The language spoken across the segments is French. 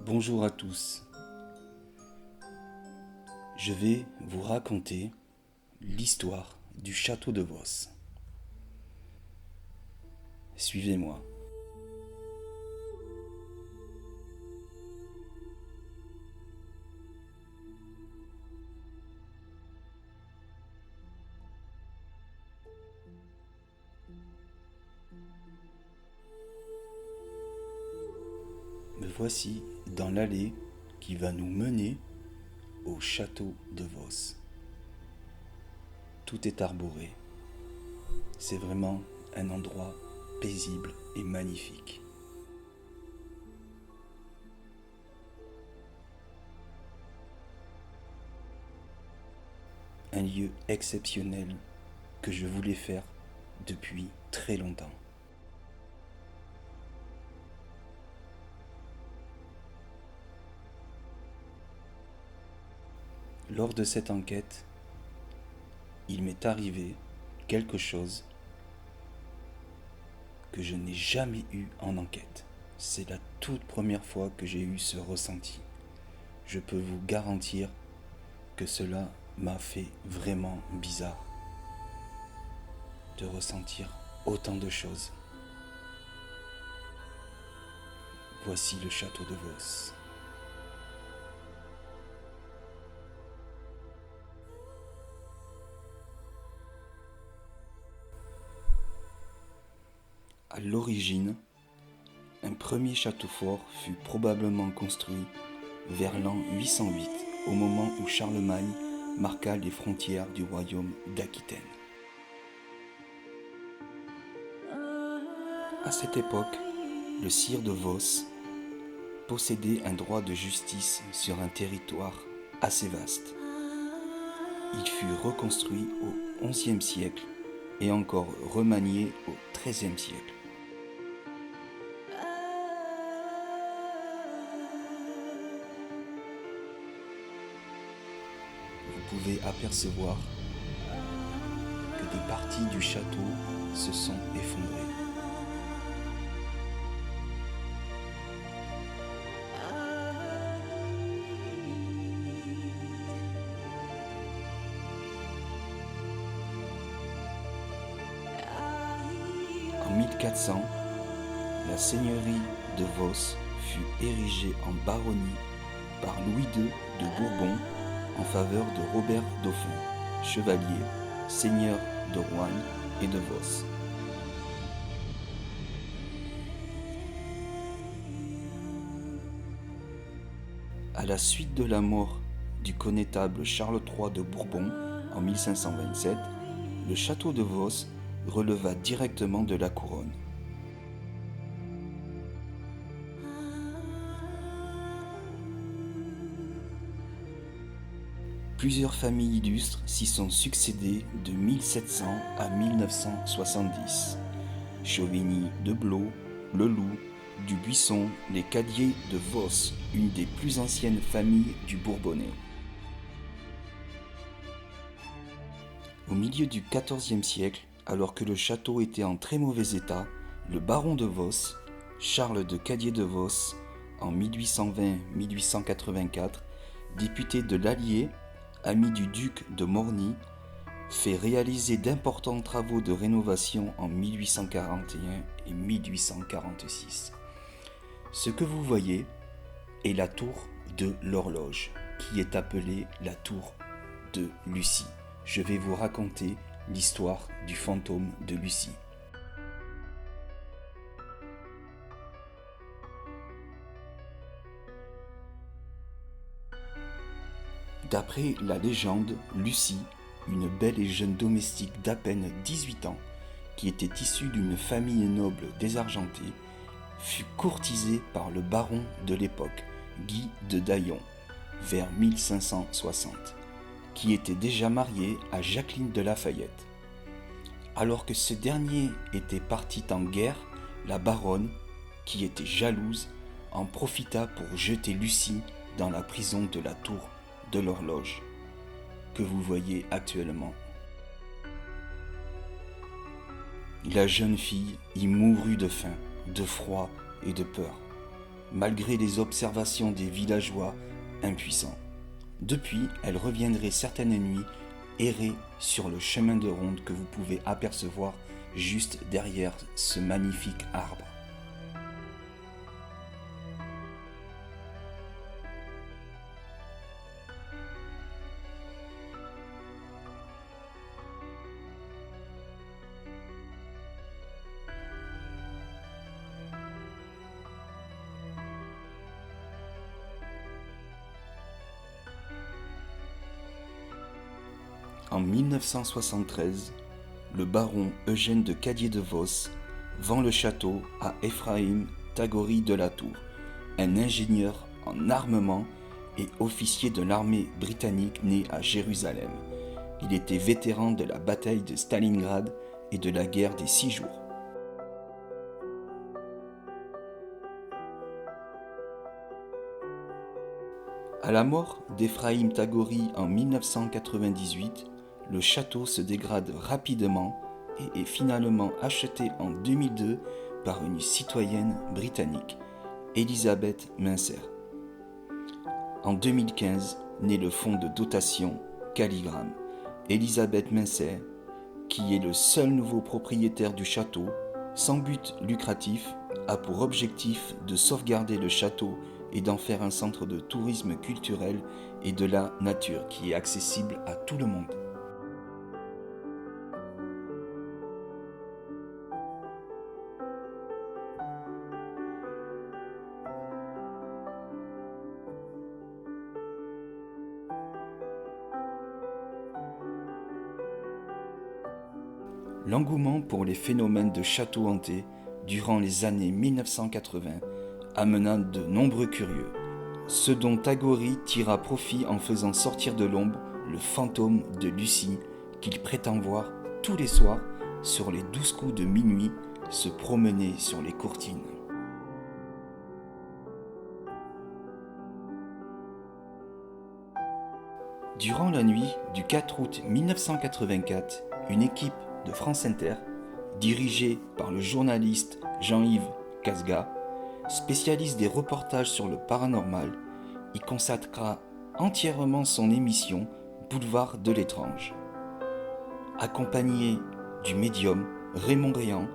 Bonjour à tous. Je vais vous raconter l'histoire du château de Vos. Suivez-moi. Me voici dans l'allée qui va nous mener au château de Vos. Tout est arboré. C'est vraiment un endroit paisible et magnifique. Un lieu exceptionnel que je voulais faire depuis très longtemps. Lors de cette enquête, il m'est arrivé quelque chose que je n'ai jamais eu en enquête. C'est la toute première fois que j'ai eu ce ressenti. Je peux vous garantir que cela m'a fait vraiment bizarre de ressentir autant de choses. Voici le château de Vos. À l'origine, un premier château fort fut probablement construit vers l'an 808, au moment où Charlemagne marqua les frontières du royaume d'Aquitaine. À cette époque, le sire de Vos possédait un droit de justice sur un territoire assez vaste. Il fut reconstruit au XIe siècle et encore remanié au XIIIe siècle. Vous pouvez apercevoir que des parties du château se sont effondrées. En 1400, la seigneurie de Vos fut érigée en baronnie par Louis II de Bourbon en faveur de Robert Dauphin, chevalier, seigneur de Roanne et de Vos. À la suite de la mort du connétable Charles III de Bourbon en 1527, le château de Vos releva directement de la couronne. Plusieurs familles illustres s'y sont succédées de 1700 à 1970. Chauvigny de Blot, Le Loup, du Buisson, les Cadiers de Vos, une des plus anciennes familles du Bourbonnais. Au milieu du XIVe siècle, alors que le château était en très mauvais état, le baron de Vos, Charles de Cadier de Vos, en 1820-1884, député de l'Allier, ami du duc de Morny, fait réaliser d'importants travaux de rénovation en 1841 et 1846. Ce que vous voyez est la tour de l'horloge, qui est appelée la tour de Lucie. Je vais vous raconter l'histoire du fantôme de Lucie. D'après la légende, Lucie, une belle et jeune domestique d'à peine 18 ans, qui était issue d'une famille noble désargentée, fut courtisée par le baron de l'époque, Guy de Daillon, vers 1560, qui était déjà marié à Jacqueline de Lafayette. Alors que ce dernier était parti en guerre, la baronne, qui était jalouse, en profita pour jeter Lucie dans la prison de la tour de l'horloge, que vous voyez actuellement. La jeune fille y mourut de faim, de froid et de peur. malgré les observations des villageois impuissants. Depuis, elle reviendrait certaines nuits errer sur le chemin de ronde que vous pouvez apercevoir juste derrière ce magnifique arbre. En 1973, le baron Eugène de Cadier-de-Vos vend le château à Ephraim Tagori de la Tour, un ingénieur en armement et officier de l'armée britannique né à Jérusalem. Il était vétéran de la bataille de Stalingrad et de la guerre des 6 jours. À la mort d'Ephraim Tagori en 1998, le château se dégrade rapidement et est finalement acheté en 2002 par une citoyenne britannique, Elizabeth Mincer. En 2015, naît le fonds de dotation Calligram. Elizabeth Mincer, qui est le seul nouveau propriétaire du château, sans but lucratif, a pour objectif de sauvegarder le château et d'en faire un centre de tourisme culturel et de la nature qui est accessible à tout le monde. L'engouement pour les phénomènes de châteaux hantés durant les années 1980 amena de nombreux curieux, ce dont Tagori tira profit en faisant sortir de l'ombre le fantôme de Lucie qu'il prétend voir tous les soirs sur les 12 coups de minuit se promener sur les courtines. Durant la nuit du 4 août 1984, une équipe de France Inter, dirigée par le journaliste Jean-Yves Casga, spécialiste des reportages sur le paranormal, y consacra entièrement son émission Boulevard de l'étrange. Accompagné du médium Raymond Réan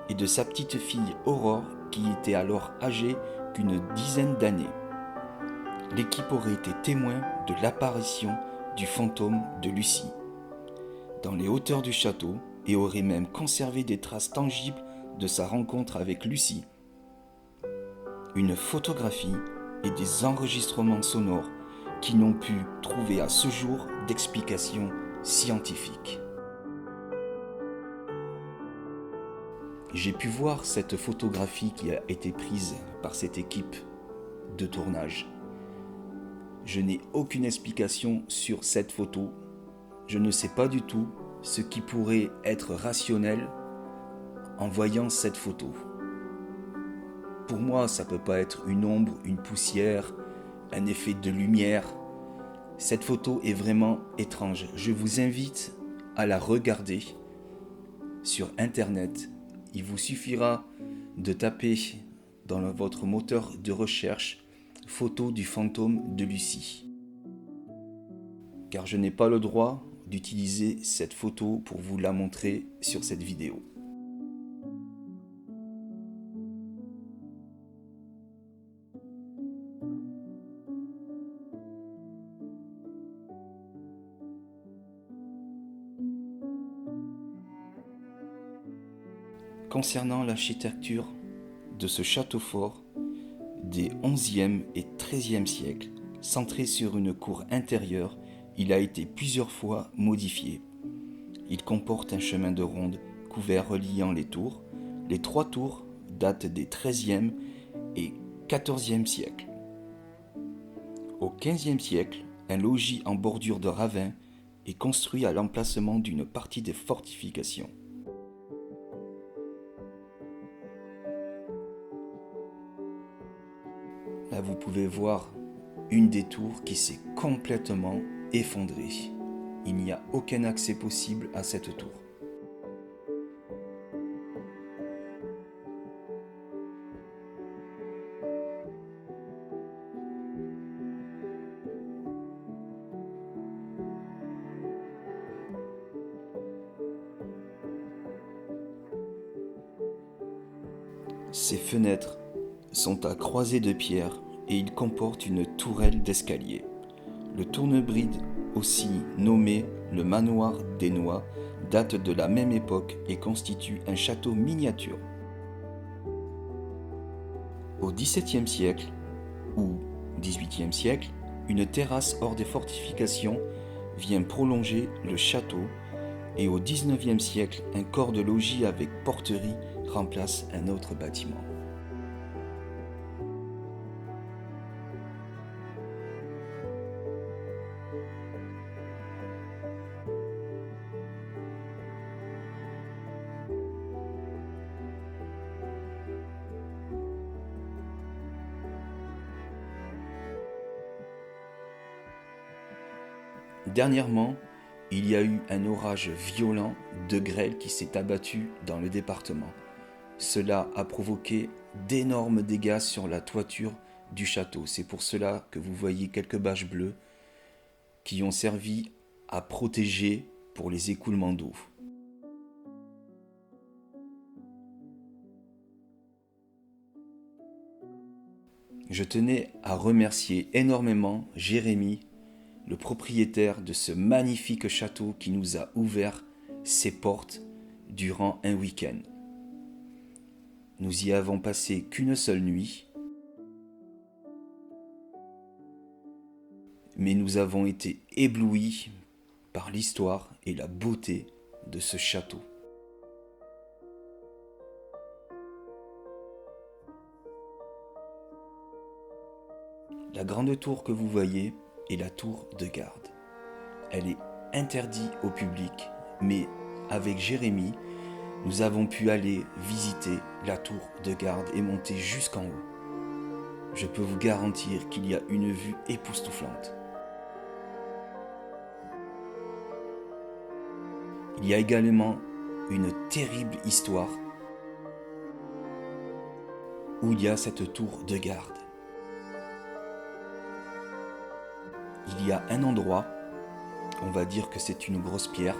et de sa petite fille Aurore qui était alors âgée qu'une dizaine d'années. L'équipe aurait été témoin de l'apparition du fantôme de Lucie dans les hauteurs du château et aurait même conservé des traces tangibles de sa rencontre avec Lucie. Une photographie et des enregistrements sonores qui n'ont pu trouver à ce jour d'explication scientifique. J'ai pu voir cette photographie qui a été prise par cette équipe de tournage. Je n'ai aucune explication sur cette photo. Je ne sais pas du tout ce qui pourrait être rationnel en voyant cette photo. Pour moi, ça ne peut pas être une ombre, une poussière, un effet de lumière. Cette photo est vraiment étrange. Je vous invite à la regarder sur Internet. Il vous suffira de taper dans votre moteur de recherche « Photo du fantôme de Lucie ». Car je n'ai pas le droit d'utiliser cette photo pour vous la montrer sur cette vidéo. Concernant l'architecture de ce château fort des 11e et 13e siècles, centré sur une cour intérieure, il a été plusieurs fois modifié. Il comporte un chemin de ronde couvert reliant les tours. Les 3 tours datent des 13e et 14e siècles. Au 15e siècle, un logis en bordure de ravin est construit à l'emplacement d'une partie des fortifications. Là, vous pouvez voir une des tours qui s'est complètement effondrée. Il n'y a aucun accès possible à cette tour. Ses fenêtres sont à croisée de pierre et il comporte une tourelle d'escalier. Le tournebride, aussi nommé le manoir des Noix, date de la même époque et constitue un château miniature. Au XVIIe siècle ou XVIIIe siècle, une terrasse hors des fortifications vient prolonger le château et au XIXe siècle, un corps de logis avec porterie remplace un autre bâtiment. Dernièrement, il y a eu un orage violent de grêle qui s'est abattu dans le département. Cela a provoqué d'énormes dégâts sur la toiture du château. C'est pour cela que vous voyez quelques bâches bleues qui ont servi à protéger pour les écoulements d'eau. Je tenais à remercier énormément Jérémy, le propriétaire de ce magnifique château qui nous a ouvert ses portes durant un week-end. Nous y avons passé qu'une seule nuit, mais nous avons été éblouis par l'histoire et la beauté de ce château. La grande tour que vous voyez est la tour de garde. Elle est interdite au public, mais avec Jérémy, nous avons pu aller visiter la tour de garde et monter jusqu'en haut. Je peux vous garantir qu'il y a une vue époustouflante. Il y a également une terrible histoire où il y a cette tour de garde. Il y a un endroit, on va dire que c'est une grosse pierre,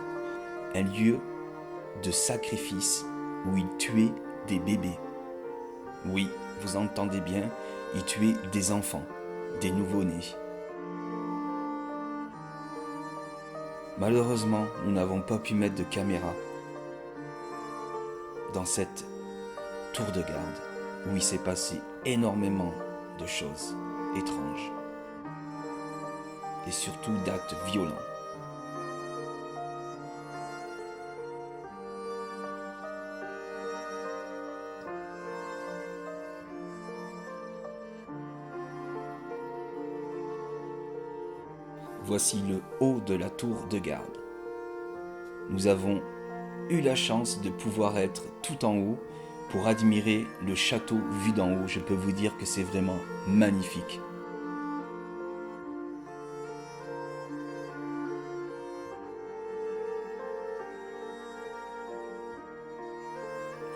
un lieu de sacrifice où ils tuaient des bébés. Oui, vous entendez bien, ils tuaient des enfants, des nouveau-nés. Malheureusement, nous n'avons pas pu mettre de caméra dans cette tour de garde où il s'est passé énormément de choses étranges et surtout d'actes violents. Voici le haut de la tour de garde. Nous avons eu la chance de pouvoir être tout en haut pour admirer le château vu d'en haut. Je peux vous dire que c'est vraiment magnifique.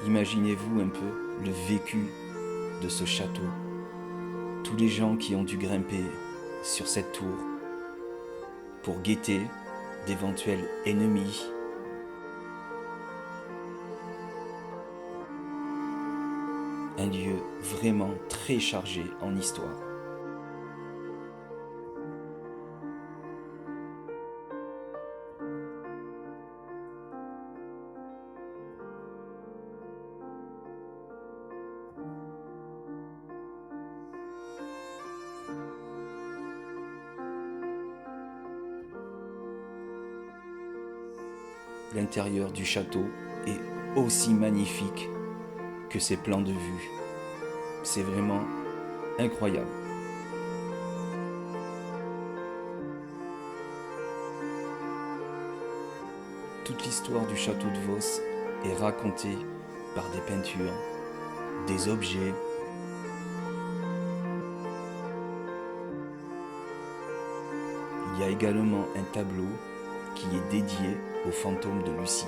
Imaginez-vous un peu le vécu de ce château. Tous les gens qui ont dû grimper sur cette tour pour guetter d'éventuels ennemis. Un lieu vraiment très chargé en histoire. L'intérieur du château est aussi magnifique que ses plans de vue. C'est vraiment incroyable. Toute l'histoire du château de Vos est racontée par des peintures, des objets. Il y a également un tableau qui est dédié au fantôme de Lucie.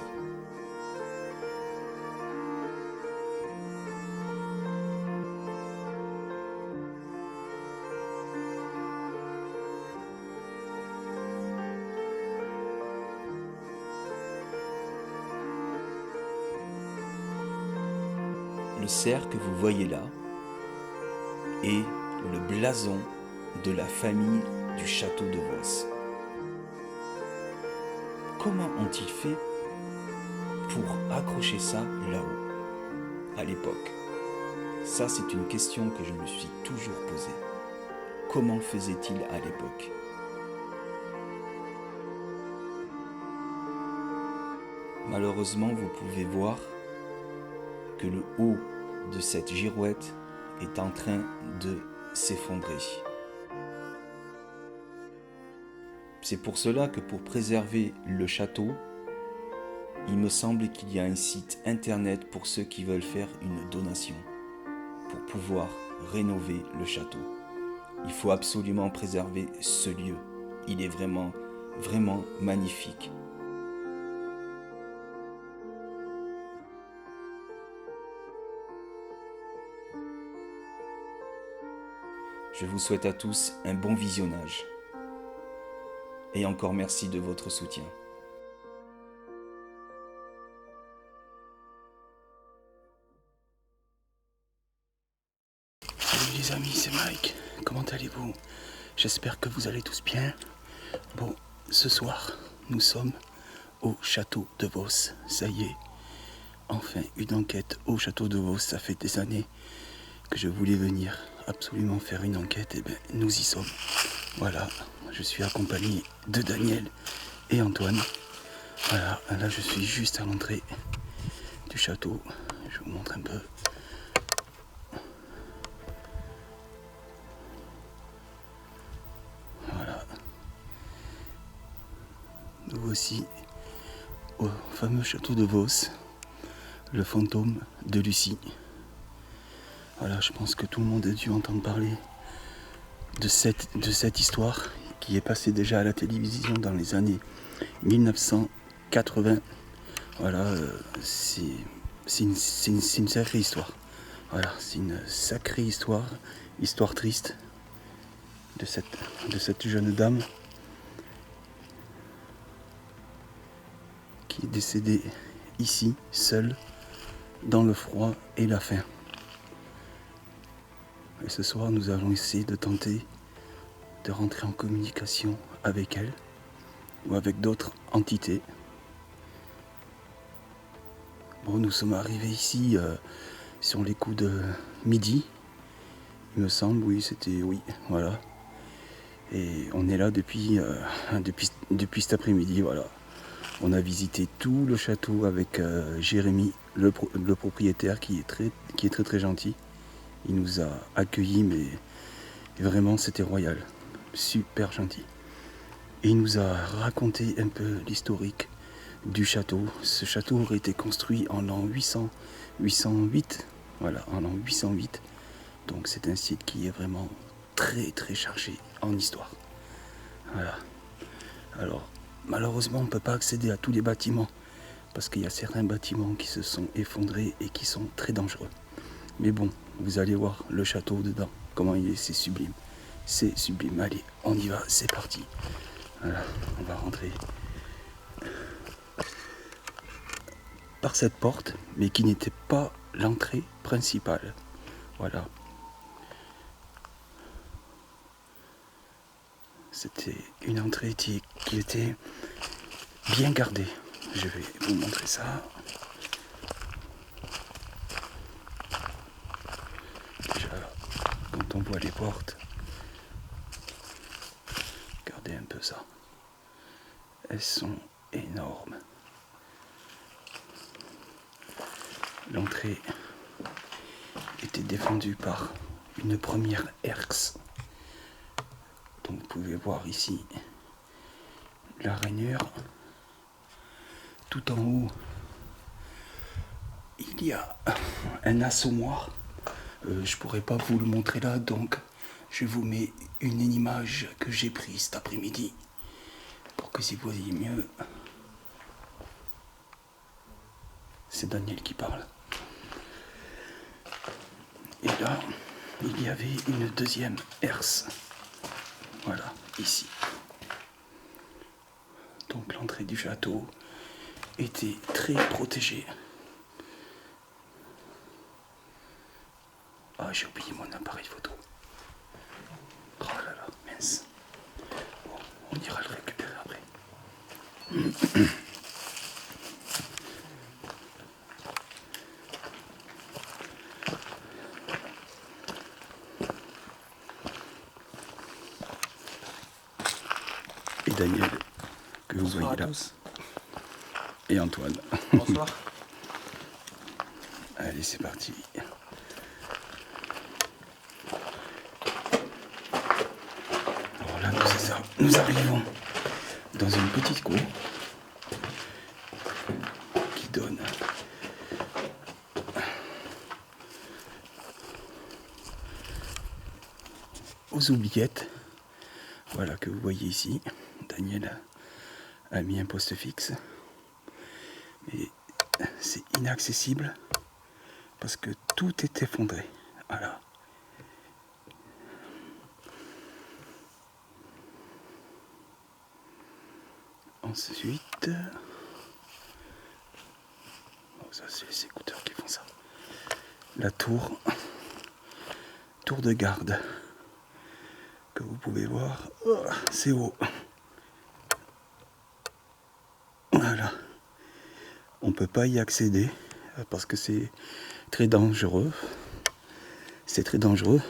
Le le cerf que vous voyez là est le blason de la famille du château de Vos. Comment ont-ils fait pour accrocher ça là-haut, à l'époque? Ça, c'est une question que je me suis toujours posée. Comment faisaient-ils à l'époque? Malheureusement, vous pouvez voir que le haut de cette girouette est en train de s'effondrer. C'est pour cela que pour préserver le château, il me semble qu'il y a un site internet pour ceux qui veulent faire une donation, pour pouvoir rénover le château. Il faut absolument préserver ce lieu. Il est vraiment, vraiment magnifique. Je vous souhaite à tous un bon visionnage. Et encore merci de votre soutien. Salut les amis, c'est Mike. Comment allez-vous? J'espère que vous allez tous bien. Bon, ce soir, nous sommes au château de Vos. Ça y est, enfin une enquête au château de Vos. Ça fait des années que je voulais venir absolument faire une enquête. Et bien, nous y sommes. Voilà, je suis accompagné de Daniel et Antoine. Voilà, là je suis juste à l'entrée du château. Je vous montre un peu. Voilà. Nous voici au fameux château de Vos, le fantôme de Lucie. Voilà, je pense que tout le monde a dû entendre parler de cette histoire qui est passée déjà à la télévision dans les années 1980. Voilà, c'est une sacrée histoire. Voilà, c'est une sacrée histoire triste de cette jeune dame qui est décédée ici, seule, dans le froid et la faim. Et ce soir, nous allons essayer de tenter de rentrer en communication avec elle ou avec d'autres entités. Bon, nous sommes arrivés ici sur les coups de midi, il me semble, oui, voilà. Et on est là depuis cet après-midi, voilà. On a visité tout le château avec Jérémy, le propriétaire, qui est très très gentil. Il nous a accueillis, mais vraiment c'était royal, super gentil. Et il nous a raconté un peu l'historique du château. Ce château aurait été construit en l'an 808, voilà, en l'an 808. Donc c'est un site qui est vraiment très très chargé en histoire. Voilà. Alors, malheureusement, on ne peut pas accéder à tous les bâtiments, parce qu'il y a certains bâtiments qui se sont effondrés et qui sont très dangereux. Mais bon, vous allez voir le château dedans, comment il est, c'est sublime. C'est sublime. Allez, on y va, c'est parti. Voilà, on va rentrer par cette porte, mais qui n'était pas l'entrée principale. Voilà. C'était une entrée qui était bien gardée. Je vais vous montrer ça. Déjà, quand on voit les portes, regardez un peu ça. Elles sont énormes. L'entrée était défendue par une première herse. Donc vous pouvez voir ici la rainure. Tout en haut, il y a un assommoir. Je pourrais pas vous le montrer là, donc je vous mets une image que j'ai prise cet après-midi pour que vous voyez mieux. C'est Daniel qui parle. Et là, il y avait une deuxième herse. Voilà, ici. Donc l'entrée du château était très protégée. Ah, j'ai oublié mon appareil photo. Oh là là, mince. Bon, on ira le récupérer après. Et Daniel, que vous Bonsoir voyez à là. tous. Et Antoine. Bonsoir. Allez, c'est parti. Alors là, nous arrivons dans une petite cour qui donne aux oubliettes. Voilà que vous voyez ici. Daniel a mis un poste fixe. Mais c'est inaccessible parce que tout est effondré. Voilà. Ensuite, oh, ça c'est les écouteurs qui font ça. La tour de garde que vous pouvez voir, oh, c'est haut. Voilà. On peut pas y accéder parce que c'est très dangereux. C'est très dangereux.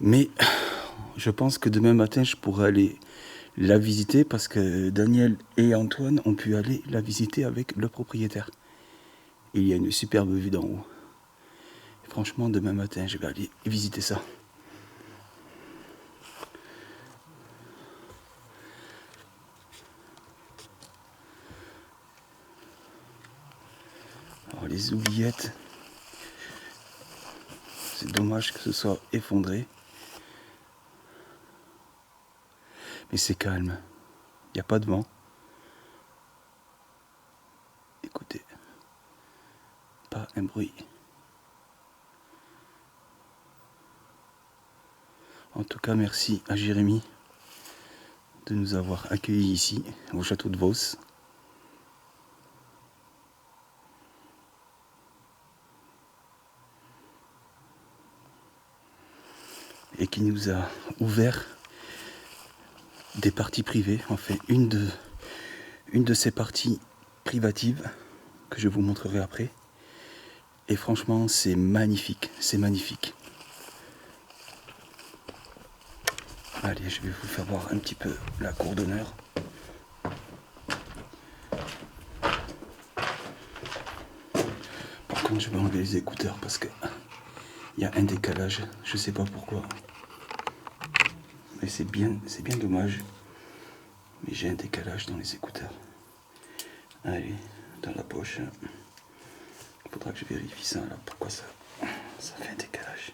Mais je pense que demain matin, je pourrai aller la visiter parce que Daniel et Antoine ont pu aller la visiter avec le propriétaire. Il y a une superbe vue d'en haut. Et franchement, demain matin, je vais aller visiter ça. Alors les oubliettes, c'est dommage que ce soit effondré. Mais c'est calme. Il n'y a pas de vent. Écoutez. Pas un bruit. En tout cas, merci à Jérémy de nous avoir accueillis ici, au château de Vos. Et qui nous a ouvert des parties privées, enfin une de ces parties privatives que je vous montrerai après. Et franchement, c'est magnifique, c'est magnifique. Allez, je vais vous faire voir un petit peu la cour d'honneur. Par contre, je vais enlever les écouteurs parce que il y a un décalage, je sais pas pourquoi. Mais c'est bien dommage. Mais j'ai un décalage dans les écouteurs. Allez, dans la poche. Il faudra que je vérifie ça là, pourquoi ça fait un décalage.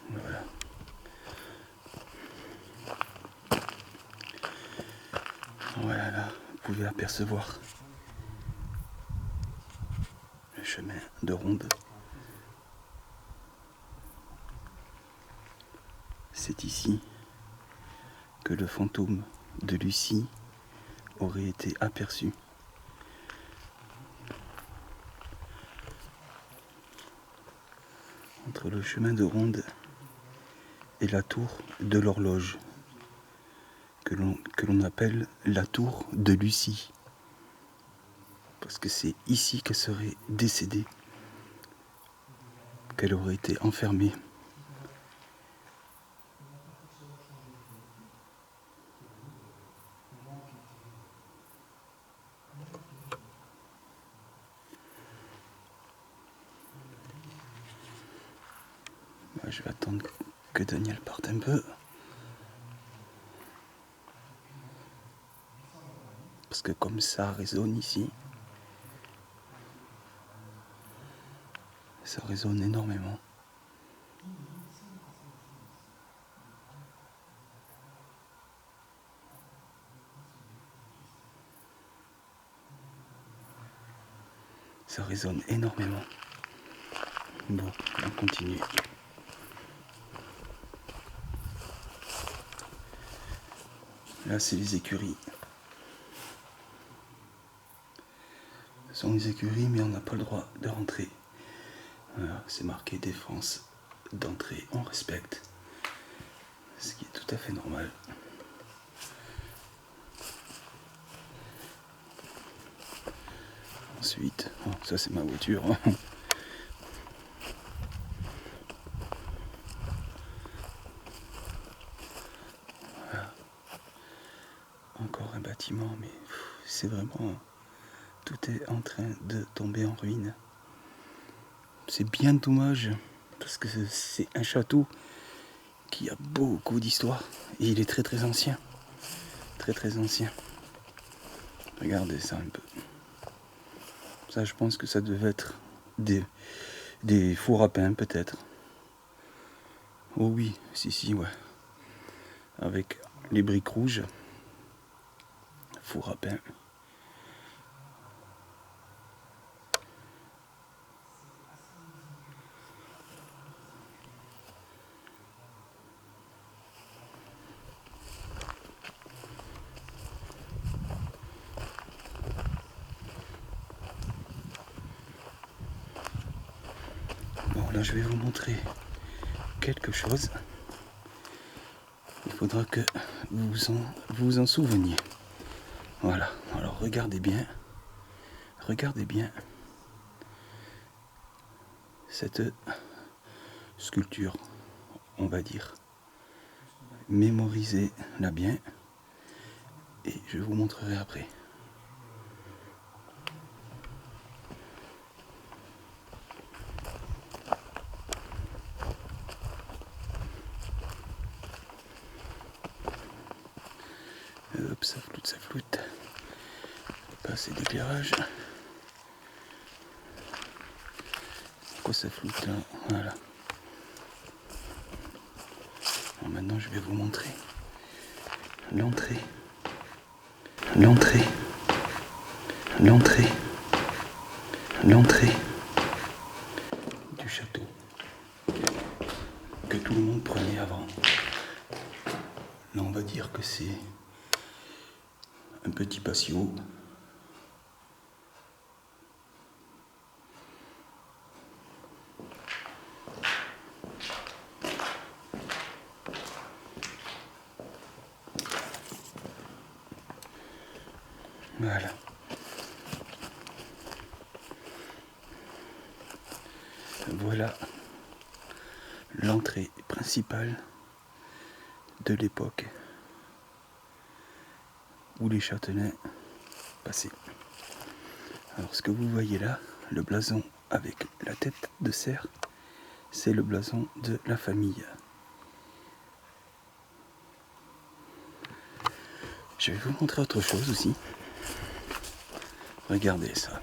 Voilà. Voilà là, vous pouvez apercevoir le chemin de ronde. C'est ici que le fantôme de Lucie aurait été aperçu. Entre le chemin de ronde et la tour de l'horloge, que l'on appelle la tour de Lucie. Parce que c'est ici qu'elle serait décédée, qu'elle aurait été enfermée. Je vais attendre que Daniel parte un peu. Parce que comme ça résonne ici, ça résonne énormément. Ça résonne énormément. Bon, on continue. Là, c'est les écuries Ce sont les écuries, mais on n'a pas le droit de rentrer. Voilà, c'est marqué défense d'entrée, on respecte. Ce qui est tout à fait normal. Ensuite, oh, ça c'est ma voiture. Voilà. Encore un bâtiment, mais c'est vraiment... Tout est en train de tomber en ruine. C'est bien dommage, parce que c'est un château qui a beaucoup d'histoire. Et il est très très ancien. Très très ancien. Regardez ça un peu. Ça, je pense que ça devait être des fours à pain, peut-être. Oh oui, si, ouais. Avec les briques rouges. Four à pain. Bon, là, je vais vous montrer quelque chose. Il faudra que vous vous en souveniez. Voilà, alors regardez bien cette sculpture, on va dire. Mémorisez-la bien et je vous montrerai après. Hop, ça floute. Pas assez d'éclairage. Pourquoi ça floute là? Voilà. Alors maintenant, je vais vous montrer l'entrée du château que tout le monde prenait avant. Là, on va dire que c'est un petit patio. Voilà. Voilà l'entrée principale de l'époque où les châtelains passaient. Alors ce que vous voyez là, le blason avec la tête de cerf, c'est le blason de la famille. Je vais vous montrer autre chose aussi. Regardez ça.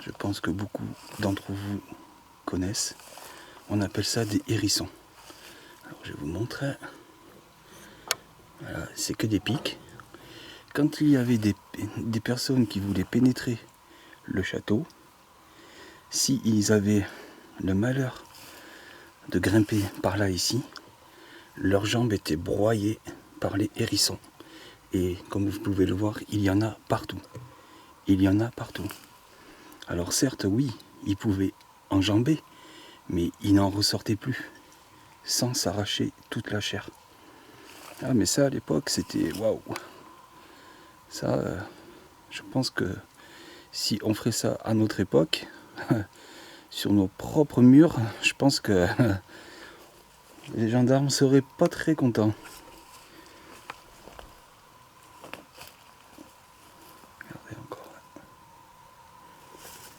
Je pense que beaucoup d'entre vous connaissent. On appelle ça des hérissons. Alors je vais vous montrer. Voilà, c'est que des pics. Quand il y avait des personnes qui voulaient pénétrer le château, si ils avaient le malheur de grimper par là ici, leurs jambes étaient broyées par les hérissons. Et comme vous pouvez le voir, il y en a partout. Alors certes, oui, ils pouvaient enjamber, mais ils n'en ressortaient plus, sans s'arracher toute la chair. Ah mais ça à l'époque, c'était waouh. Ça, je pense que si on ferait ça à notre époque, sur nos propres murs, je pense que les gendarmes seraient pas très contents. Regardez encore.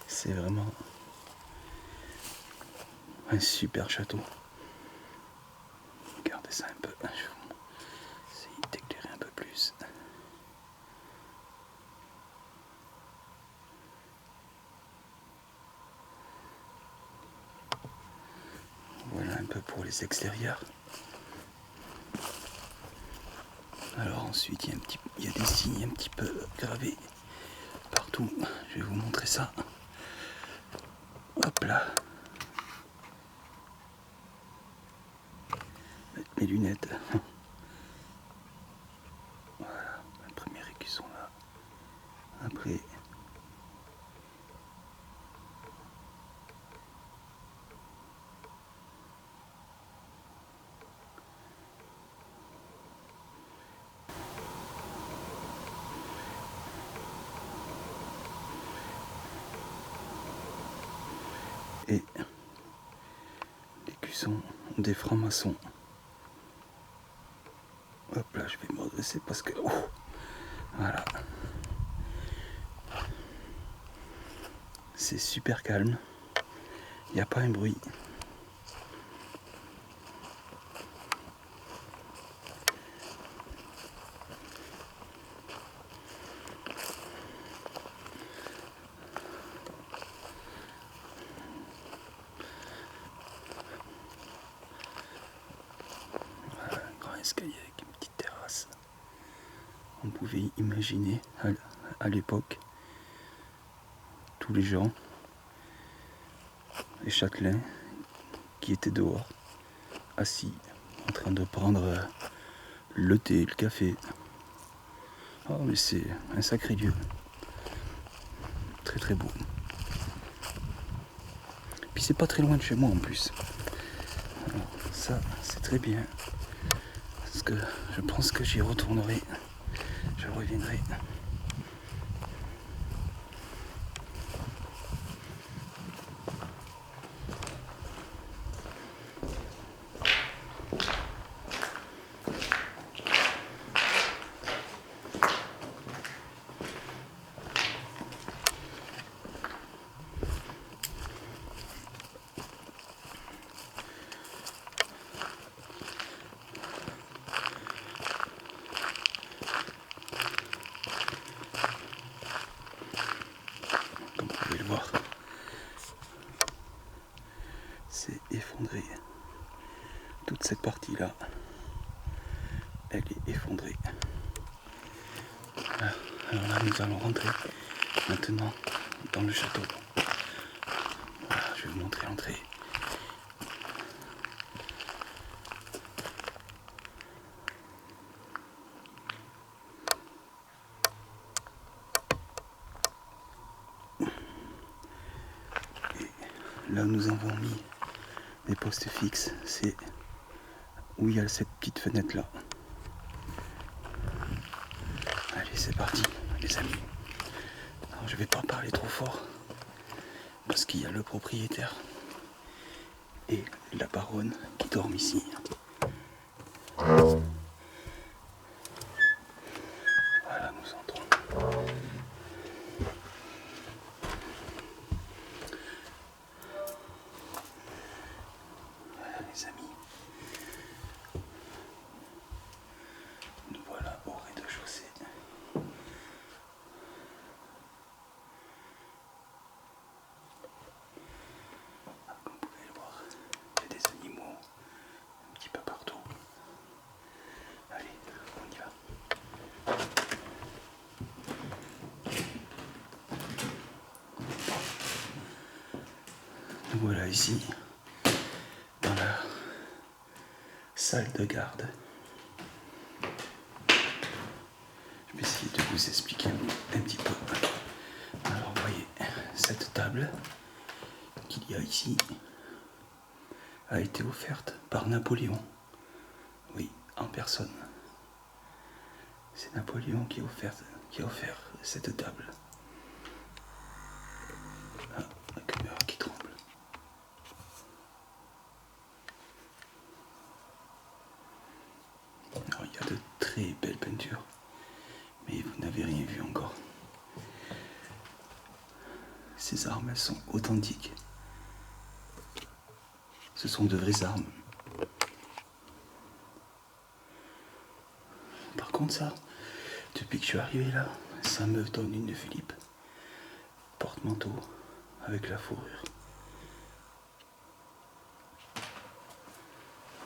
C'est vraiment un super château. Regardez ça un peu. Je vais essayer d'éclairer un peu plus. Voilà un peu pour les extérieurs. Alors ensuite il y a des signes un petit peu gravés partout. Je vais vous montrer ça. Hop là. Mettre mes lunettes. Voilà, le premier écusson là. Après Et les cuissons des francs-maçons. Hop là, je vais me redresser parce que... Oh, voilà. C'est super calme. Il n'y a pas un bruit. Voilà, un grand escalier avec une petite terrasse. On pouvait imaginer à l'époque tous les gens, les châtelains qui étaient dehors, assis, en train de prendre le thé, le café. Oh, mais c'est un sacré lieu. Très très beau. Puis c'est pas très loin de chez moi en plus. Alors ça, c'est très bien. Parce que je pense que j'y retournerai. Je reviendrai. Comme vous pouvez le voir, c'est effondré. Toute cette partie-là, elle est effondrée. Voilà. Alors là, nous allons rentrer maintenant dans le château. Voilà, je vais vous montrer l'entrée. Là où nous avons mis des postes fixes, c'est où il y a cette petite fenêtre là. Allez, c'est parti les amis. Alors je vais pas parler trop fort parce qu'il y a le propriétaire et la baronne qui dorment ici. Voilà, nous entrons. Voilà les amis. Nous voilà au rez-de-chaussée. Comme vous pouvez le voir, il y a des animaux un petit peu partout. Allez, on y va. Nous voilà ici, dans la salle de garde. Je vais essayer de vous expliquer un petit peu. Alors, vous voyez, cette table qu'il y a ici a été offerte par Napoléon. Oui, en personne. C'est Napoléon qui a offert cette table. Ah, la caméra qui tremble. Alors, il y a de très belles peintures, mais vous n'avez rien vu encore. Ces armes, elles sont authentiques. Ce sont de vraies armes. Par contre, ça, depuis que je suis arrivé là, ça me donne une Philippe. Porte-manteau avec la fourrure.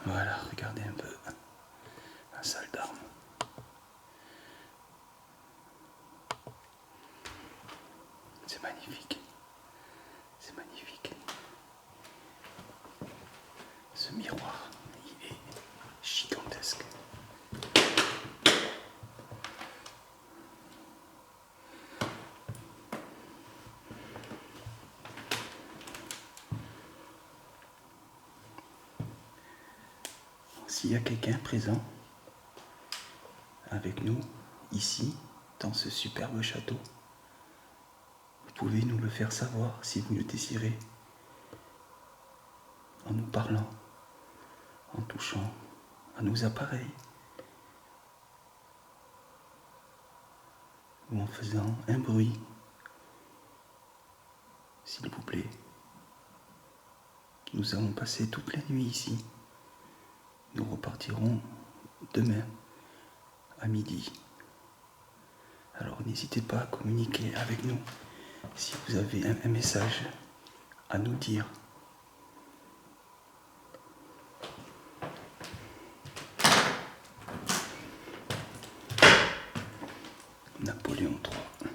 Voilà, regardez un peu la salle d'armes. C'est magnifique. C'est magnifique. Ce miroir, il est gigantesque. S'il y a quelqu'un présent avec nous, ici, dans ce superbe château, vous pouvez nous le faire savoir si vous le désirez. en nous parlant, en touchant à nos appareils, ou en faisant un bruit, s'il vous plaît. Nous allons passer toute la nuit ici. Nous repartirons demain à midi. Alors n'hésitez pas à communiquer avec nous si vous avez un message à nous dire. Napoléon III.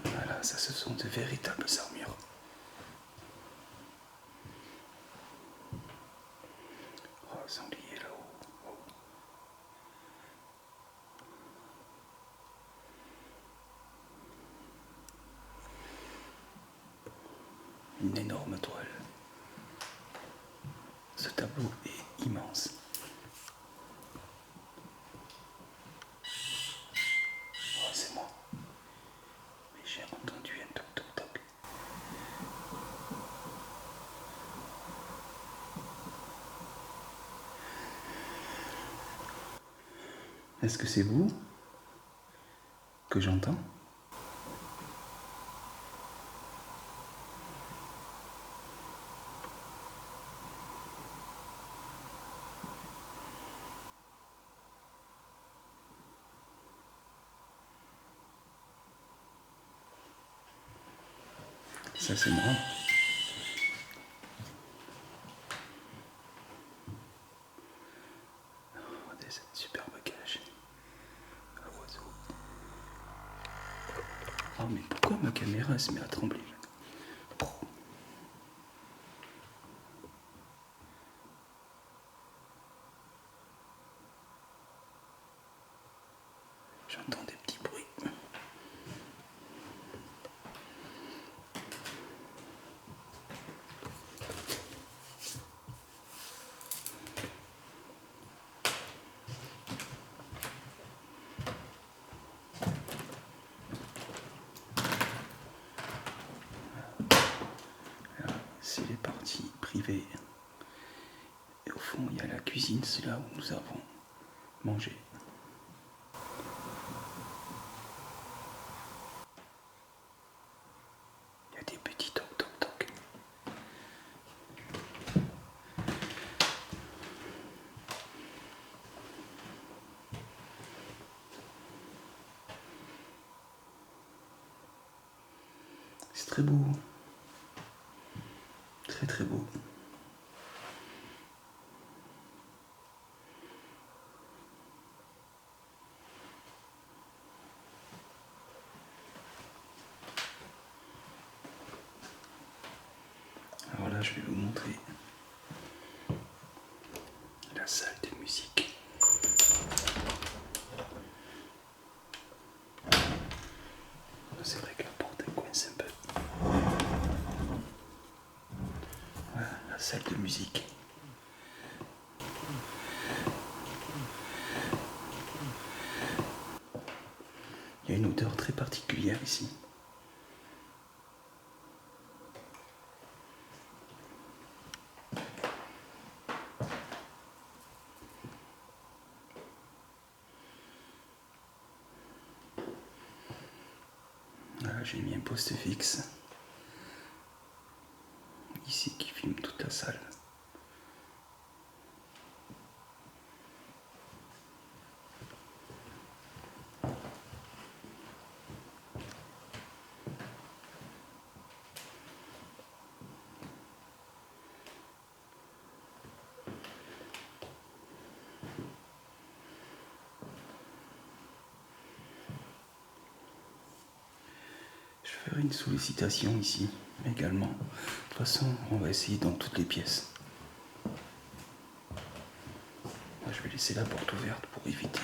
Voilà, ça ce sont de véritables armures. Oh, le sanglier là-haut. Oh. Une énorme toile. Ce tableau est immense. Oh, c'est moi. Mais j'ai entendu un toc toc toc. Est-ce que c'est vous que j'entends ? Ça c'est moi. Regardez cette superbe cage à oiseaux. Oh mais pourquoi ma caméra se met à trembler ? J'entends des petits bruits. Là, c'est les parties privées. Et au fond, il y a la cuisine, c'est là où nous avons mangé. Il y a des petits toc toc toc. C'est très beau. Très très beau. Alors là, je vais vous montrer la salle de musique. C'est vrai que la porte elle coince un peu. Voilà, la salle de musique. Il y a une odeur très particulière ici. Voilà, j'ai mis un poste fixe ici qui filme toute la salle. Je ferai une sollicitation ici également. De toute façon, on va essayer dans toutes les pièces. Moi, je vais laisser la porte ouverte pour éviter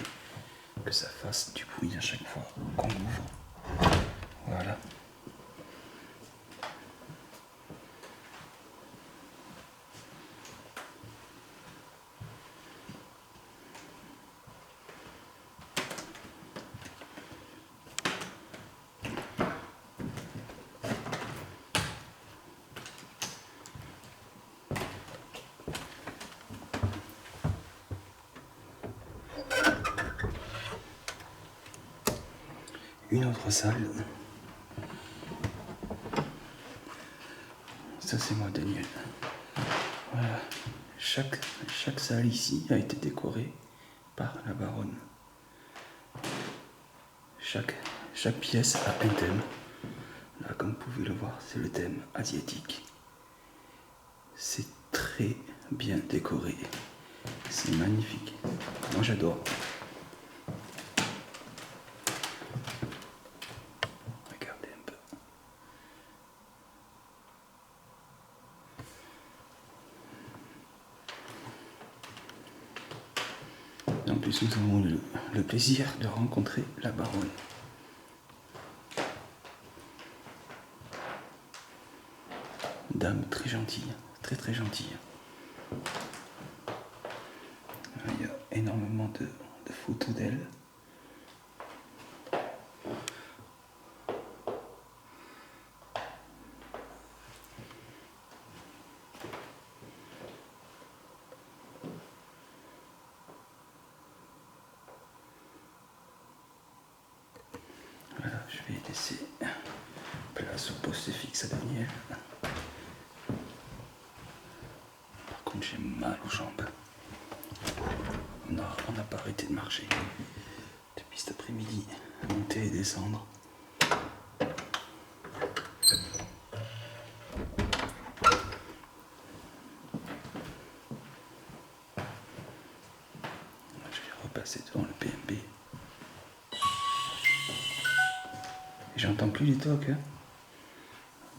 que ça fasse du bruit à chaque fois qu'on ouvre. Voilà. une autre salle. Ça c'est moi Daniel. Voilà. Chaque salle ici a été décorée par la baronne. Chaque pièce a un thème. Là, comme vous pouvez le voir, c'est le thème asiatique. C'est très bien décoré. C'est magnifique. Moi j'adore. Regardez un peu. En plus, nous avons le plaisir de rencontrer la baronne. Dame très gentille, très très gentille. Il y a énormément de photos d'elle. Voilà, je vais laisser place au poste fixe à Daniel. Par contre, j'ai mal aux jambes. On n'a pas arrêté de marcher depuis cet après-midi, monter et descendre. Je vais repasser devant le PMB. J'entends plus les tocs, hein.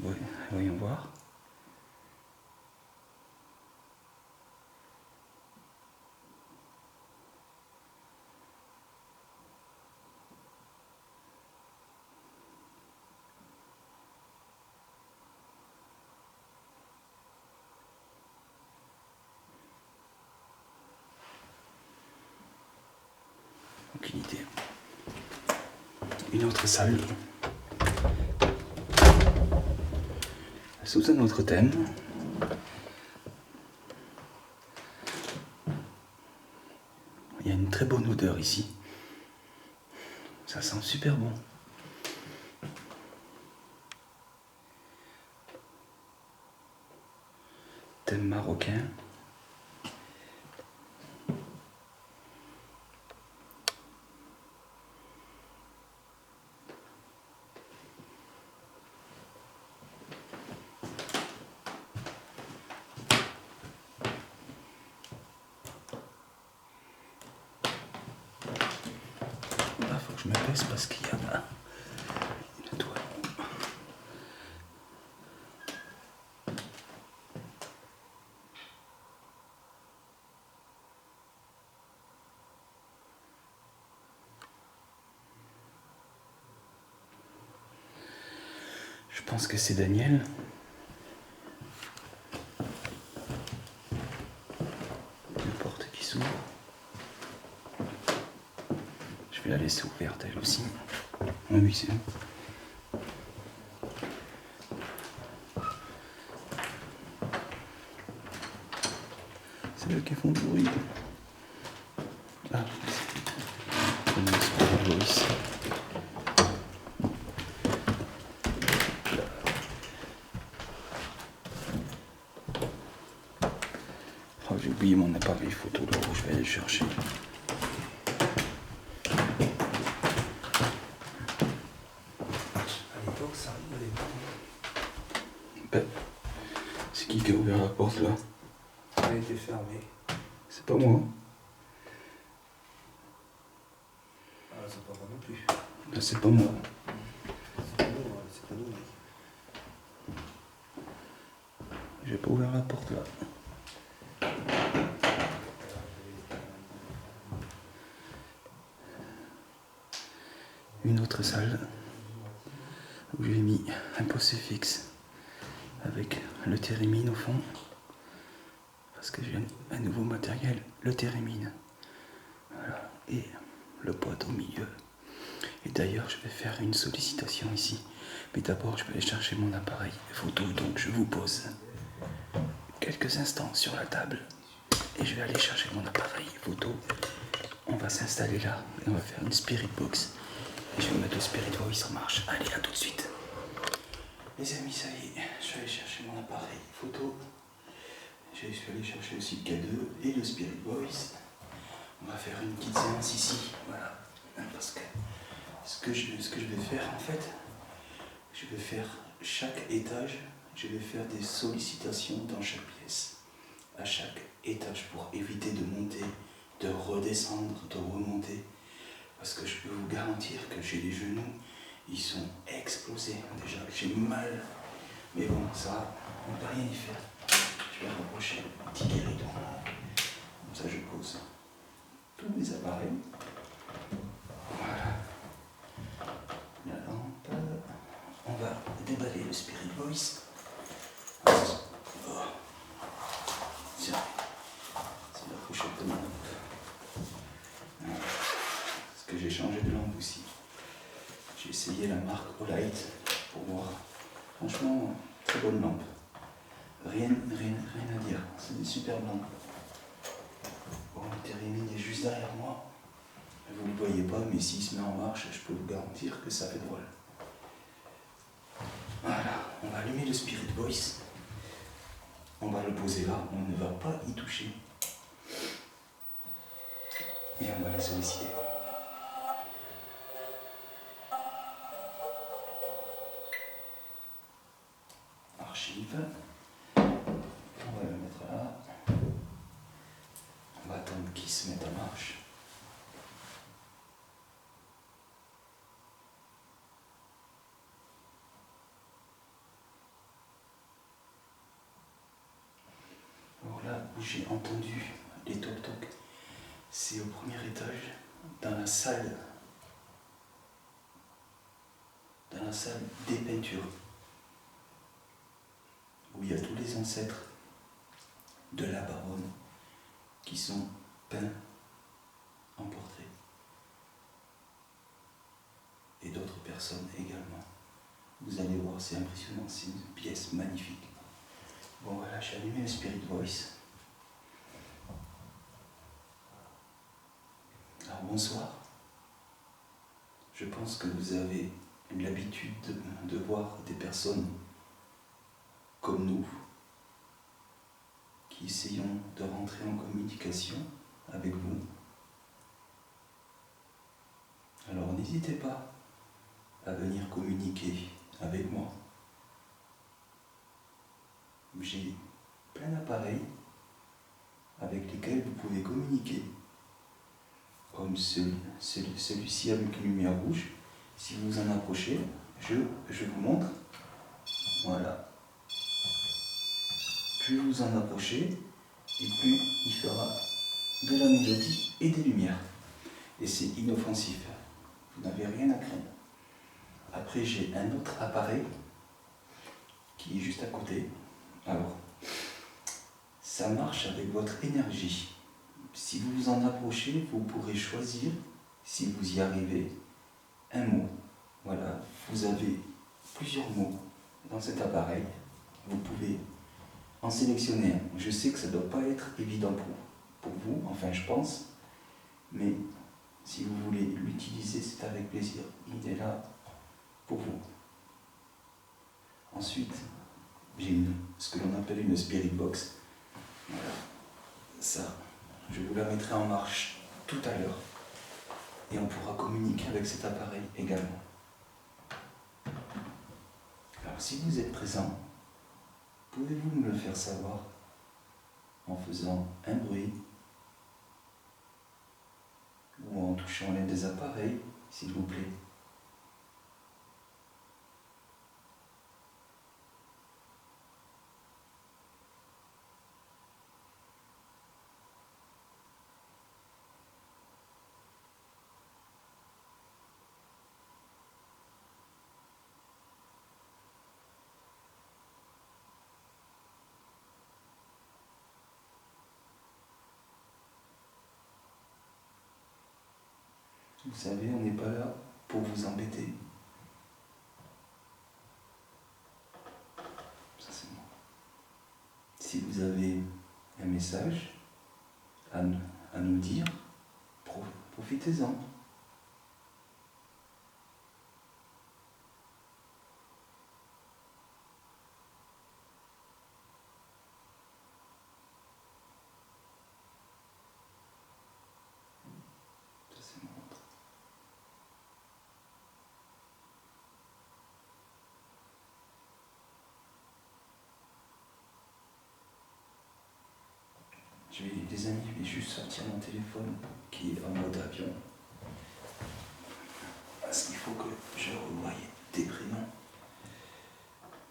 Oui, voyons voir. Aucune idée. Une autre salle. Sous un autre thème. Il y a une très bonne odeur ici. Ça sent super bon. Thème marocain. Là, faut que je me baisse parce qu'il y a une toile. Je pense que c'est Daniel. Une porte qui s'ouvre. Je vais la laisser ouverte elle aussi. Ah oui, c'est bon. C'est là qui font du bruit. Ah, c'est Boris. Oh, j'ai oublié mon appareil photo là où je vais aller le chercher. Ben, c'est qui a ouvert la porte là? Elle a été fermée. C'est pas moi. Ah, c'est pas moi non plus. Là, c'est pas moi. C'est pas nous, hein, c'est pas nous, mec. J'ai pas ouvert la porte là. Une autre salle où j'ai mis un poste fixe avec le térémine au fond parce que j'ai un nouveau matériel, le térémine. Voilà. Et le pote au milieu. Et d'ailleurs, je vais faire une sollicitation ici. Mais d'abord, je vais aller chercher mon appareil photo. Donc, je vous pose quelques instants sur la table. Et je vais aller chercher mon appareil photo. On va s'installer là et on va faire une spirit box. Et je vais mettre le Spirit Voice en marche. Allez, à tout de suite. Les amis, ça y est, je suis allé chercher mon appareil photo. Je suis allé chercher aussi le K2 et le Spirit Voice. On va faire une petite séance ici, voilà. Parce que ce que je vais faire en fait, je vais faire chaque étage, je vais faire des sollicitations dans chaque pièce, à chaque étage pour éviter de monter, de redescendre, de remonter. Parce que je peux vous garantir que j'ai les genoux, ils sont explosés. Déjà, j'ai mal. Mais bon, ça, on ne peut rien y faire. Je vais rapprocher un petit guéridon. Comme ça, je pose tous mes appareils. Voilà. La lampe. On va déballer le Spirit Voice. Oh. Tiens, c'est la pochette de ma lampe. Voilà. Parce que j'ai changé de lampe aussi. J'ai essayé la marque Olight pour voir. Franchement, très bonne lampe. Rien à dire. C'est des super lampes. Bon, le Térémine est juste derrière moi. Vous ne le voyez pas, mais s'il se met en marche, je peux vous garantir que ça fait drôle. Voilà, on va allumer le Spirit Voice. On va le poser là, on ne va pas y toucher. Et on va les solliciter. Archive. On va le mettre là. On va attendre qu'il se mette en marche. Alors là où j'ai entendu les toc-toc, c'est au premier étage, dans la salle des peintures, où il y a tous les ancêtres de la baronne qui sont peints en portrait. Et d'autres personnes également. Vous allez voir, c'est impressionnant, c'est une pièce magnifique. Bon voilà, j'ai allumé le Spirit Voice. Alors bonsoir. Je pense que vous avez l'habitude de voir des personnes comme nous, qui essayons de rentrer en communication avec vous. Alors n'hésitez pas à venir communiquer avec moi. J'ai plein d'appareils avec lesquels vous pouvez communiquer, comme celui-ci avec une lumière rouge. Si vous en approchez, je vous montre. Voilà. Plus vous en approchez, et plus il fera de la mélodie et des lumières. Et c'est inoffensif. Vous n'avez rien à craindre. Après, j'ai un autre appareil qui est juste à côté. Alors, ça marche avec votre énergie. Si vous vous en approchez, vous pourrez choisir, si vous y arrivez, un mot. Voilà, vous avez plusieurs mots dans cet appareil. Vous pouvez en sélectionner un. Je sais que ça ne doit pas être évident pour vous, enfin je pense, mais si vous voulez l'utiliser, c'est avec plaisir. Il est là pour vous. Ensuite, j'ai ce que l'on appelle une Spirit Box. Voilà. Ça, je vous la mettrai en marche tout à l'heure et on pourra communiquer avec cet appareil également. Alors si vous êtes présent, pouvez-vous me le faire savoir en faisant un bruit ou en touchant l'un des appareils, s'il vous plaît? Vous savez, on n'est pas là pour vous embêter. Ça, c'est moi. Si vous avez un message à nous dire, profitez-en. Les amis, je vais juste sortir mon téléphone qui est en mode avion. Parce qu'il faut que je revoie des prénoms.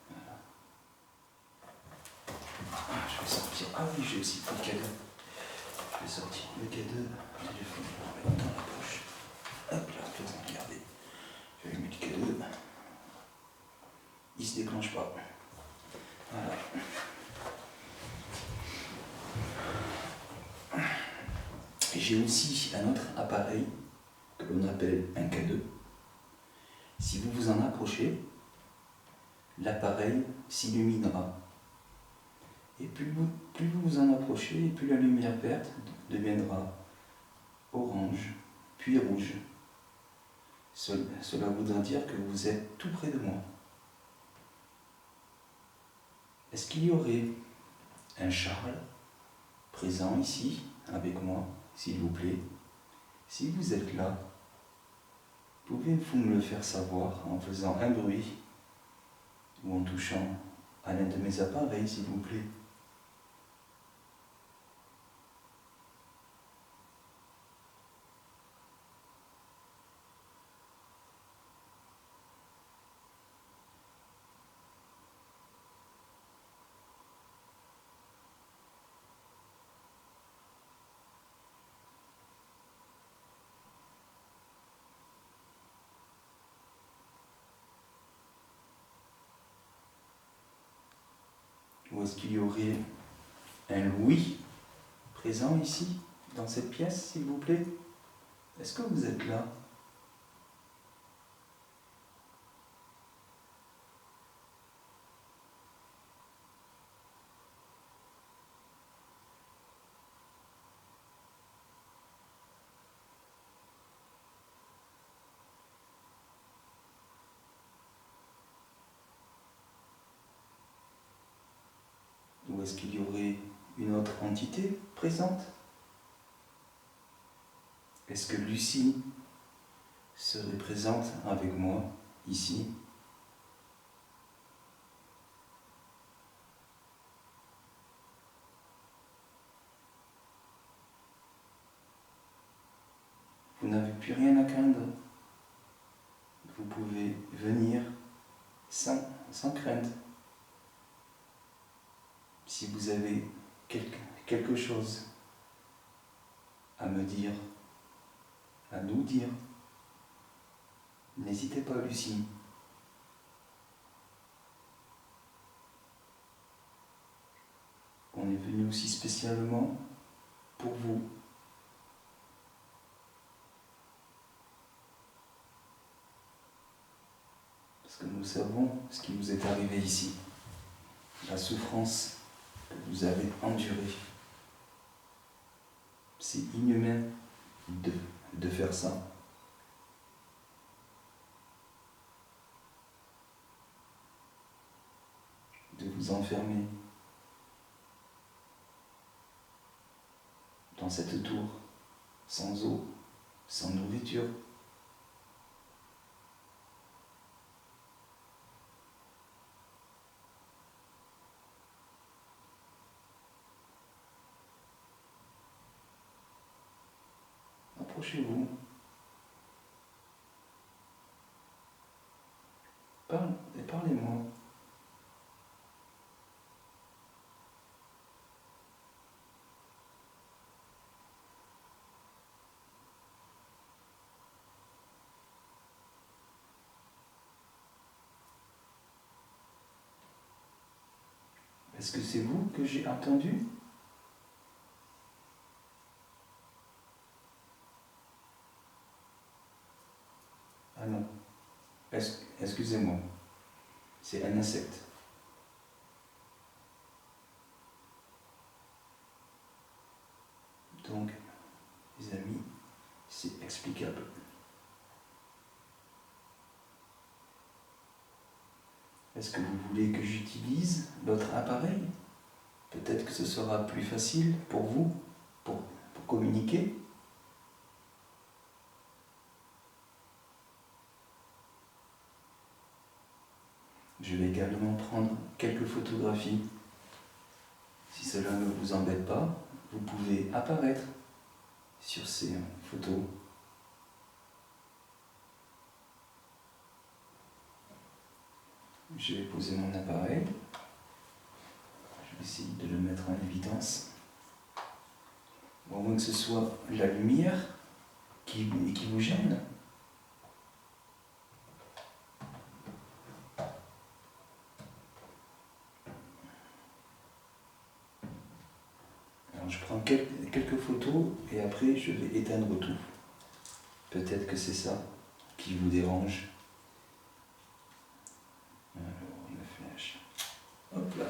Voilà. Je vais sortir. Ah oui, j'ai aussi pris le cadeau. Je vais sortir le cadeau. Le téléphone, je vais le mettre dans la poche. Hop là, présent, regardez. J'ai mis le cadeau. Il se déclenche pas. Voilà. J'ai aussi un autre appareil que l'on appelle un cadeau. Si vous vous en approchez, l'appareil s'illuminera. Et plus vous vous en approchez, plus la lumière verte deviendra orange, puis rouge. Cela voudra dire que vous êtes tout près de moi. Est-ce qu'il y aurait un Charles présent ici, avec moi, s'il vous plaît? Si vous êtes là, pouvez-vous me le faire savoir en faisant un bruit ou en touchant à l'un de mes appareils, s'il vous plaît? Ou est-ce qu'il y aurait un Louis présent ici, dans cette pièce, s'il vous plaît? Est-ce que vous êtes là? Ou est-ce qu'il y aurait une autre entité présente? Est-ce que Lucie serait présente avec moi, ici? Vous n'avez plus rien à craindre. Vous pouvez venir sans crainte. Si vous avez quelque chose à me dire, à nous dire, n'hésitez pas, Lucie. On est venu aussi spécialement pour vous. Parce que nous savons ce qui vous est arrivé ici. La souffrance que vous avez endurée. C'est inhumain de faire ça. De vous enfermer dans cette tour, sans eau, sans nourriture. Approchez-vous. Parlez-moi. Est-ce que c'est vous que j'ai entendu? Ah non. Excusez-moi. C'est un insecte. Donc, les amis, c'est explicable. Est-ce que vous voulez que j'utilise l'autre appareil? Peut-être que ce sera plus facile pour vous, pour communiquer. Je vais également prendre quelques photographies. Si cela ne vous embête pas, vous pouvez apparaître sur ces photos. Je vais poser mon appareil. Je vais essayer de le mettre en évidence. Au moins que ce soit la lumière qui vous gêne. Alors je prends quelques photos et après je vais éteindre tout. Peut-être que c'est ça qui vous dérange. Alors le flash. Hop là.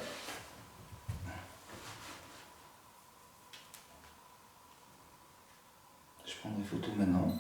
Je prends des photos maintenant.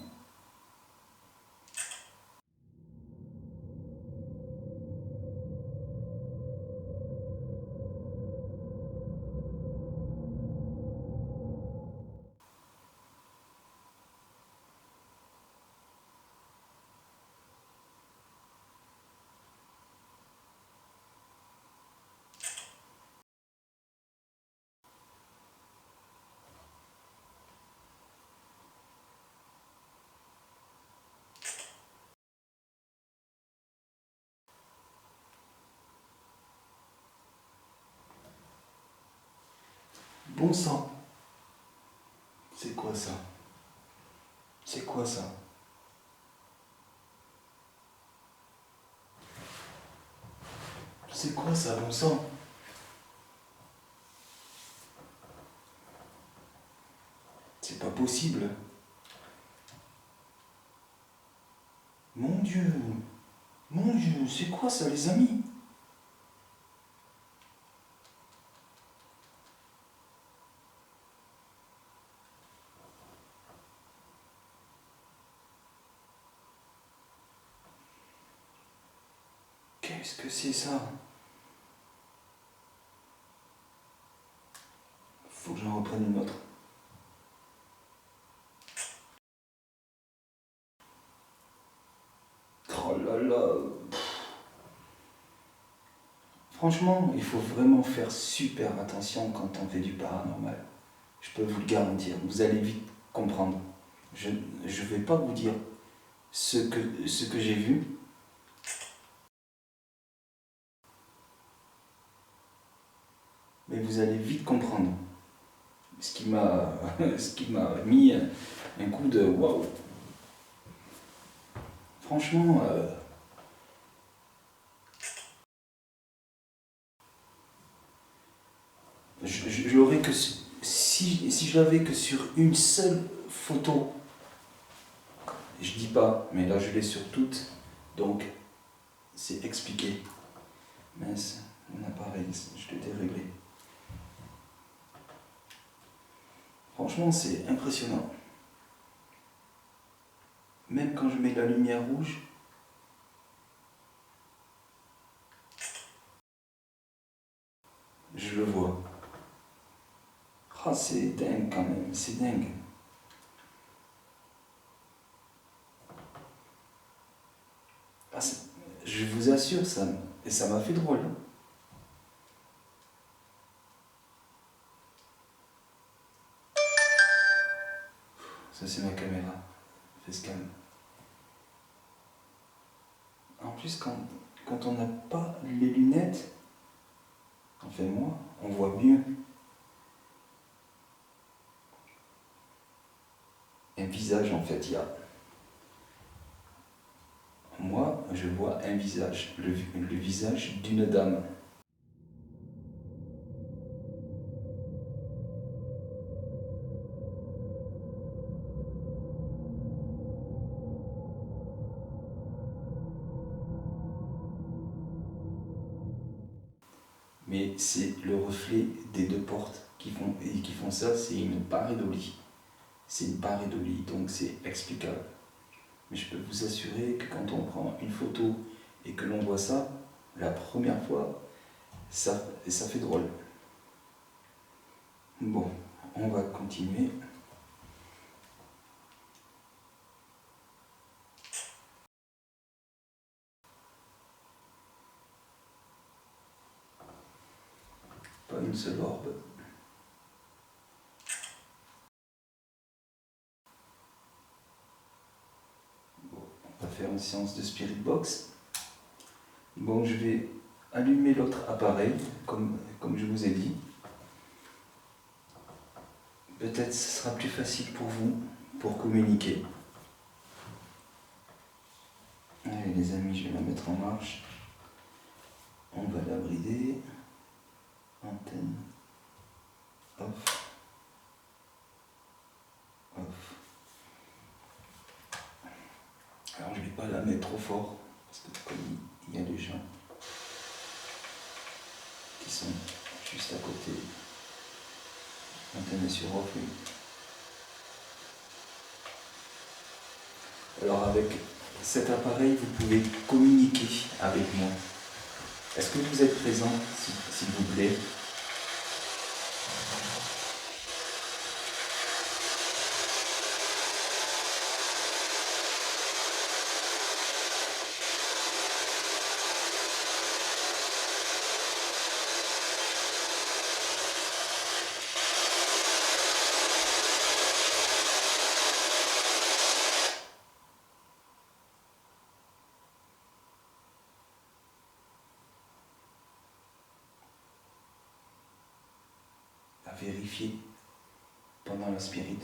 Bon sang. C'est quoi ça? C'est quoi ça? C'est quoi ça, bon sang? C'est pas possible. Mon Dieu. Mon Dieu, c'est quoi ça, les amis? Qu'est-ce que c'est ça? Faut que j'en reprenne une autre. Oh là là. Franchement, il faut vraiment faire super attention quand on fait du paranormal. Je peux vous le garantir. Vous allez vite comprendre. Je ne vais pas vous dire ce que j'ai vu. Mais vous allez vite comprendre. Ce qui m'a mis un coup de waouh. Franchement, je l'aurais que si je l'avais que sur une seule photo. Je dis pas, mais là je l'ai sur toutes, donc c'est expliqué. Mince, mon appareil, je l'ai déréglé. Franchement, c'est impressionnant. Même quand je mets la lumière rouge, je le vois. Ah, c'est dingue quand même, c'est dingue. Ah, je vous assure, ça m'a fait drôle. Ça, c'est ma caméra. Facecam. En plus, quand on n'a pas les lunettes, enfin moi, on voit mieux. Un visage, en fait, il y a. Moi, je vois un visage, le visage d'une dame. Mais c'est le reflet des deux portes qui font ça, c'est une pareidolie. C'est une pareidolie, donc c'est explicable. Mais je peux vous assurer que quand on prend une photo et que l'on voit ça, la première fois, ça fait drôle. Bon, on va continuer. Pas une seule orbe. une séance de Spirit Box. Bon, je vais allumer l'autre appareil, comme je vous ai dit. Peut-être ce sera plus facile pour vous, pour communiquer. Allez les amis, je vais la mettre en marche. On va la brider. Antenne. Off. Off. Alors je ne vais pas la mettre trop fort, parce que comme il y a des gens qui sont juste à côté. L'antenne est sur off, oui. Alors avec cet appareil, vous pouvez communiquer avec moi. Est-ce que vous êtes présent, s'il vous plaît? À vérifier pendant la spirit.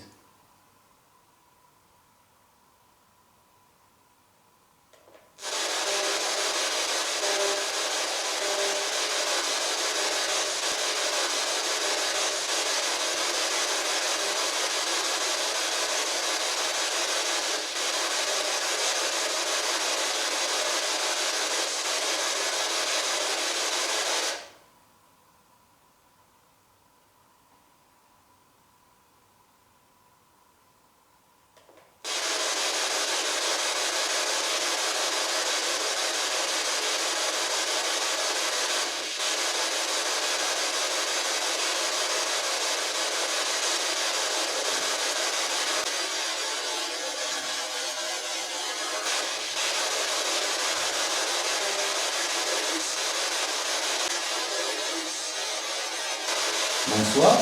Bonsoir.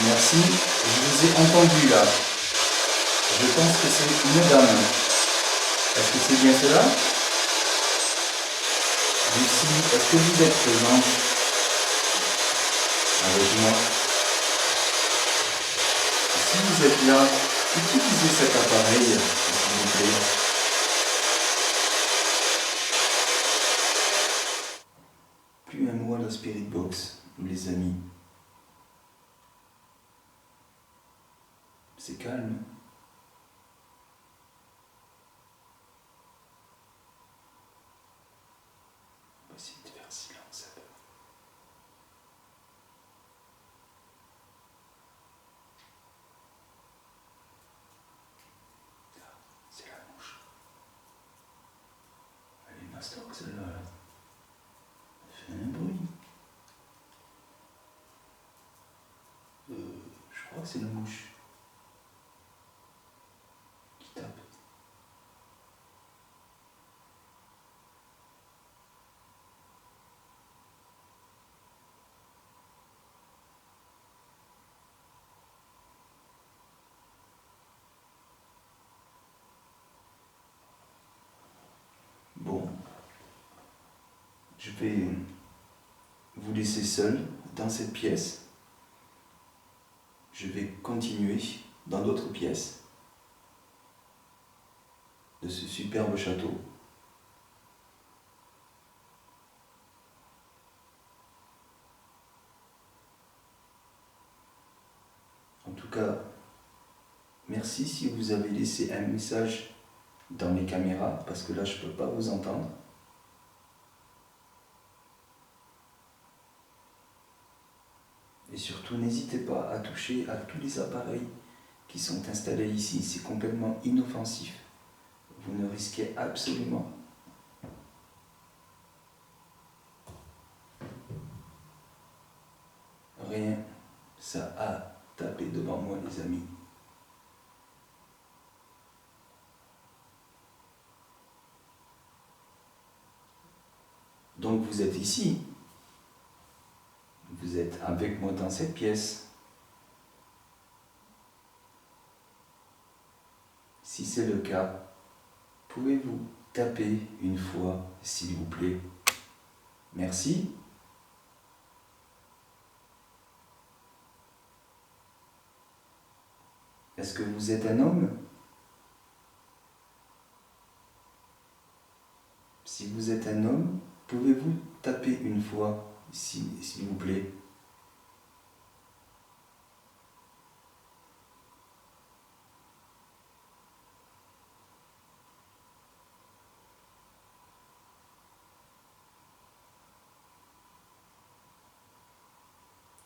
Merci, je vous ai entendu là. Je pense que c'est une dame. Est-ce que c'est bien cela? Lucie, est-ce que vous êtes présente avec moi? Si vous êtes là, utilisez cet appareil, s'il vous plaît. Plus un mot à la Spirit Box, les amis. C'est calme. On va essayer de faire silence un peu. Ah, c'est la mouche. Elle est mastoc celle-là. Elle fait un bruit. Je crois que c'est la mouche qui tape. Bon, je vais vous laisser seul dans cette pièce. Je vais continuer dans d'autres pièces de ce superbe château. En tout cas, merci si vous avez laissé un message dans mes caméras, parce que là je ne peux pas vous entendre. Et surtout, n'hésitez pas à toucher à tous les appareils qui sont installés ici. C'est complètement inoffensif. Vous ne risquez absolument rien. Ça a tapé devant moi, les amis. Donc vous êtes ici. vous êtes avec moi dans cette pièce? Si c'est le cas, pouvez-vous taper une fois, s'il vous plaît? Merci. Est-ce que vous êtes un homme? Si vous êtes un homme, pouvez-vous taper une fois, s'il vous plaît?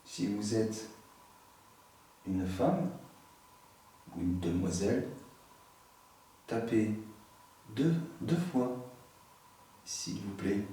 Si vous êtes une femme ou une demoiselle, tapez deux fois, s'il vous plaît.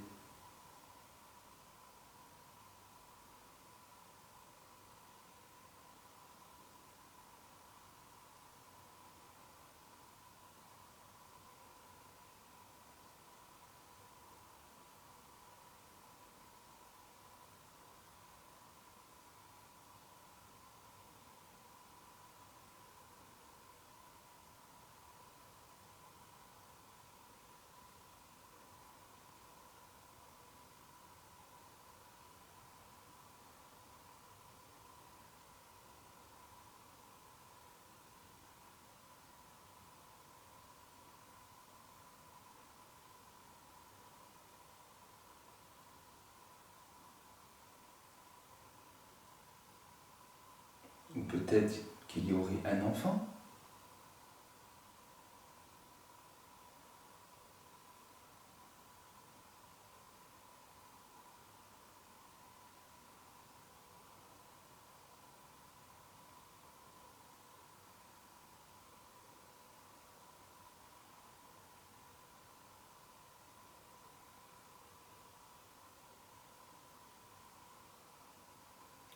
Ou peut-être qu'il y aurait un enfant.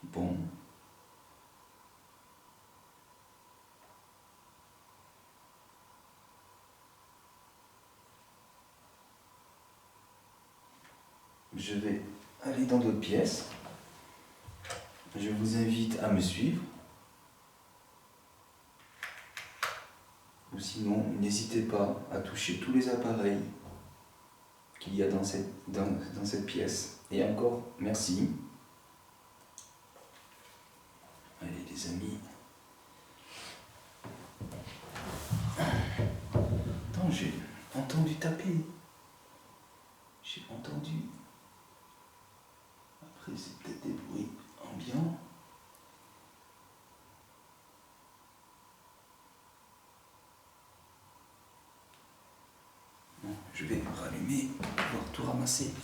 Bon. Je vais aller dans d'autres pièces. Je vous invite à me suivre. Ou sinon, n'hésitez pas à toucher tous les appareils qu'il y a dans cette pièce. Et encore, merci. Allez les amis. Attends, j'ai entendu taper. J'ai entendu. Après, c'est peut-être des bruits ambiants. Bon, je vais rallumer, pouvoir tout ramasser.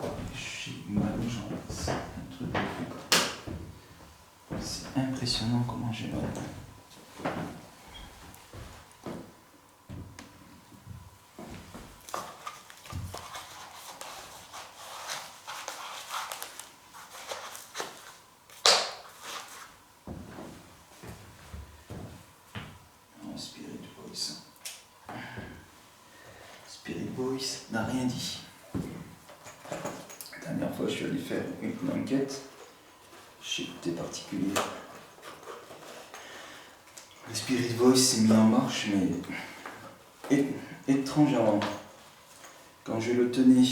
Oh, j'ai mal aux jambes. C'est un truc de fou. C'est impressionnant comment j'ai mal. Spirit Voice n'a rien dit. La dernière fois, je suis allé faire une enquête chez des particuliers. Le Spirit Voice s'est mis en marche, mais étrangement. Quand je le tenais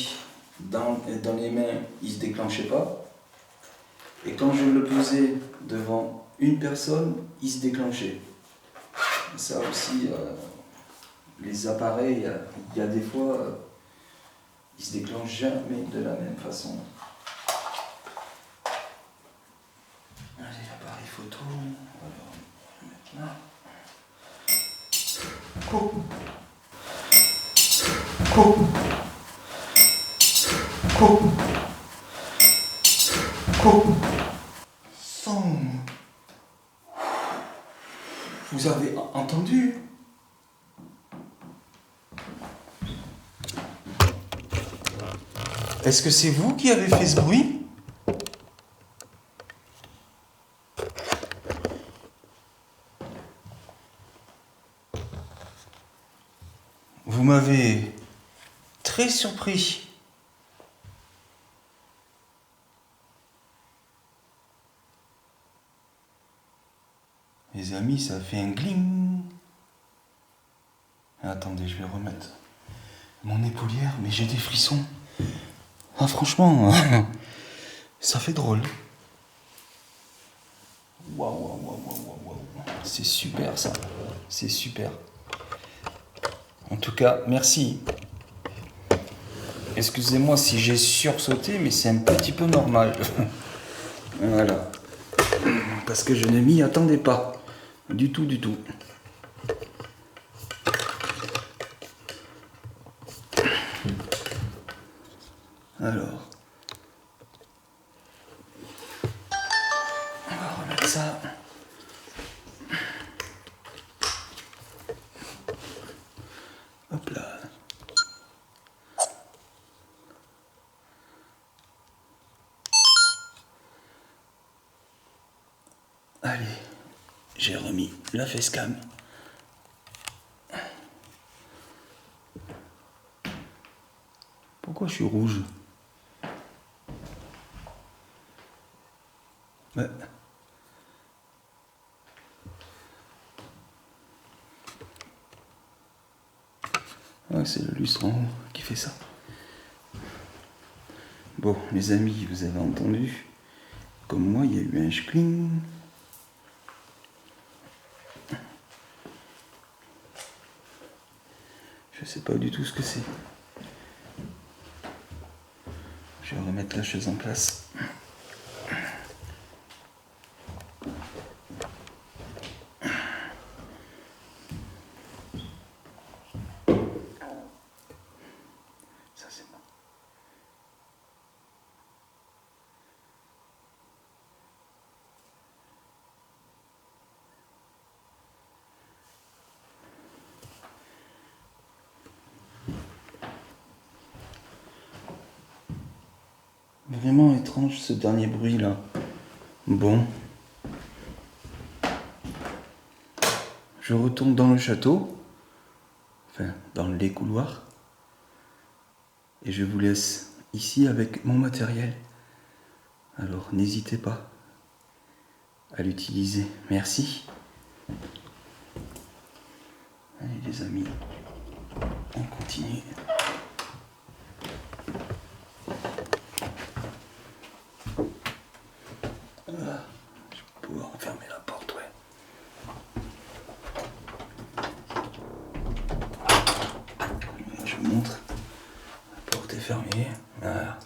dans les mains, il ne se déclenchait pas. Et quand je le posais devant une personne, il se déclenchait. Ça aussi, les appareils, il y a des fois, ils ne se déclenchent jamais de la même façon. Allez, l'appareil photo, on va le mettre là. Son. Vous avez entendu? Est-ce que c'est vous qui avez fait ce bruit? Vous m'avez très surpris. Les amis, ça fait un gling. Attendez, je vais remettre mon épaulière, mais j'ai des frissons. Ah franchement, ça fait drôle. Waouh, waouh, waouh, waouh, waouh. C'est super ça. C'est super. En tout cas, merci. Excusez-moi si j'ai sursauté, mais c'est un petit peu normal. Voilà. Parce que je ne m'y attendais pas. Du tout, du tout. Alors. On va remettre ça. Hop là. Allez, j'ai remis la facecam. Pourquoi je suis rouge? Ouais. Ouais, c'est le lustre en haut qui fait ça. Bon, les amis, vous avez entendu. Comme moi, il y a eu un schling. Je sais pas du tout ce que c'est. Je vais remettre la chaise en place. Ça c'est bon. Vraiment étrange ce dernier bruit là. Bon. Je retourne dans le château. Enfin, dans les couloirs. Et je vous laisse ici avec mon matériel. Alors n'hésitez pas à l'utiliser. Merci. Allez les amis, on continue. Je vais pouvoir fermer la porte, ouais. Je vous montre. La porte est fermée. Voilà.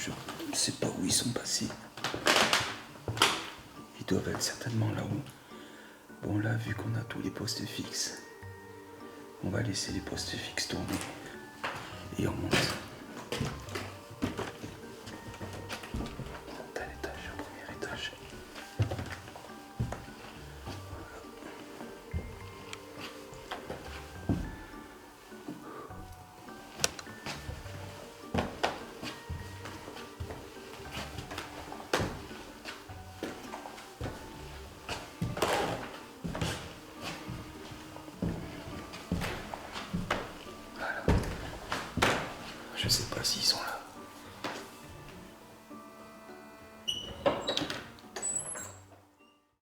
Je ne sais pas où ils sont passés. Ils doivent être certainement là-haut. Bon là, vu qu'on a tous les postes fixes, on va laisser les postes fixes tourner. Et on monte. On monte à l'étage, au premier étage. Je sais pas s'ils sont là.